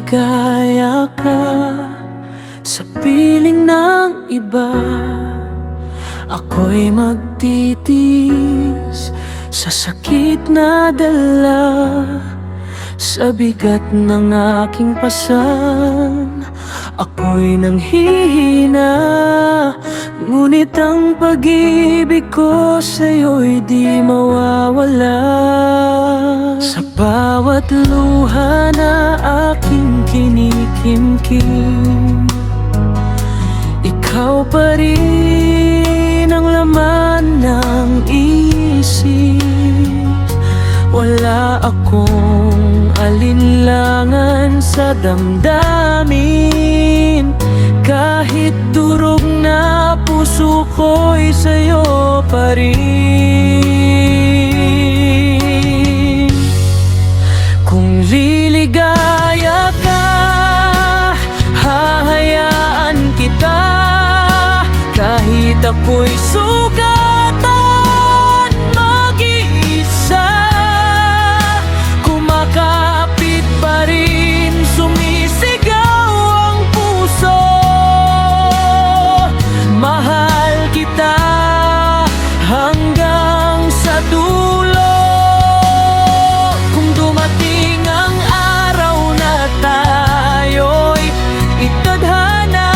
liligaya ka sa piling ng iba, ako'y magtitiis sa sakit na dala. Sa bigat ng aking pasan, ako'y nanghihina. Ngunit ang pag-ibig ko sa'yo'y di mawawala. Sa bawat luha na aking kinikimkim, ikaw pa rin ang laman ng isip. Wala akong alinlangan sa damdamin, kahit durog na puso ko'y sa'yo pa rin. Kung liligaya ka, hahayaan kita, kahit ako'y sugatan, mag-iisa. Kumakapit pa rin, sumisigaw ang puso. Mahal kita hanggang sa dulo. Kung dumating ang araw na tayo'y itadhana,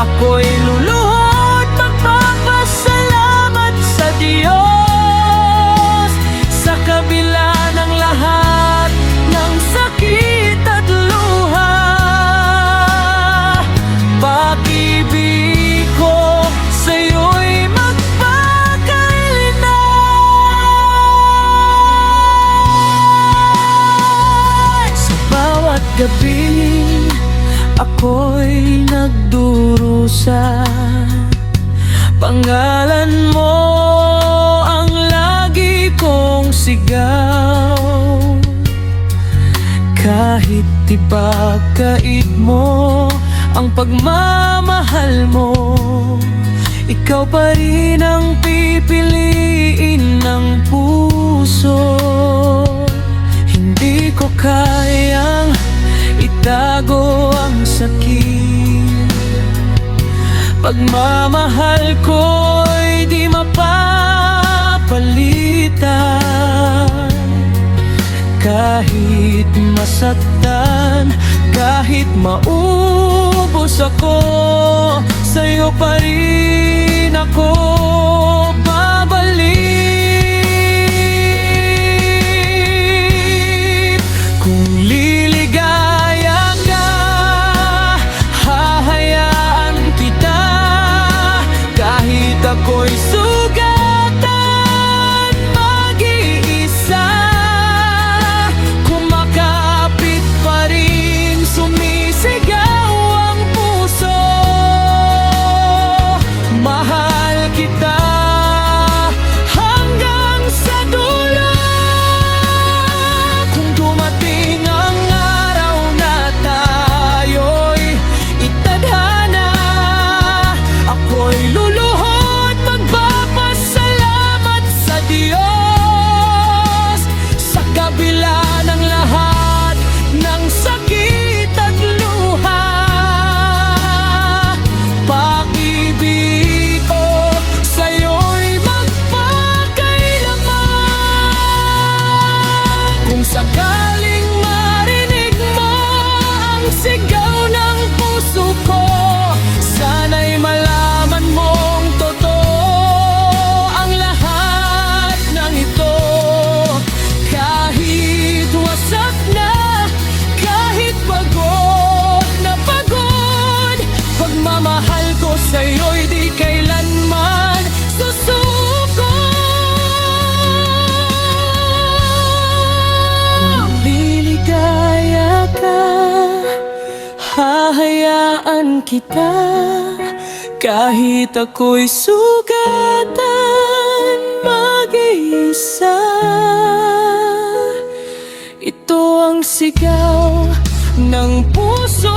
ako'y luluhod magpapasalamat sa Diyos. Sa kabila ng lahat ng sakit at luha, pag-ibig ko sa'yo'y magpakailanman. Sa bawat gabi ako'y nagdurusa, pangalan mo ang lagi kong sigaw. Kahit ipagkait mo ang pagmamahal mo, ikaw pa rin ang pipiliin ng puso. Hindi ko kayang itago ang sakit, pagmamahal ko'y di mapapalitan. Kahit masaktan, kahit maubos ako, sa'yo pa rin ako babalik. Kung liligaya ka, hahayaan kita, kahit ako'y sugatan, mag-iisa. Kumakapit pa rin, sumisigaw ang puso. Mahal kita hanggang sa dulo. Kung dumating ang araw na tayo'y itadhana, ako'y luluhod magpapasalamat sa Diyos. Sa kabila ng lahat ng sakit at luha, pag-ibig ko sa'yo'y magpakailanman. Kung sakaling marinig mo ang sigaw ng puso ko, sana'y malaman mong totoo ang lahat ng ito. Kahit wasak na, kahit pagod na pagod, pagmamahal ko sa'yo'y di kailanman susuko. Kung liligaya ka, hahayaan kita, kahit ako'y sugatan, mag-iisa. Ito ang sigaw ng puso.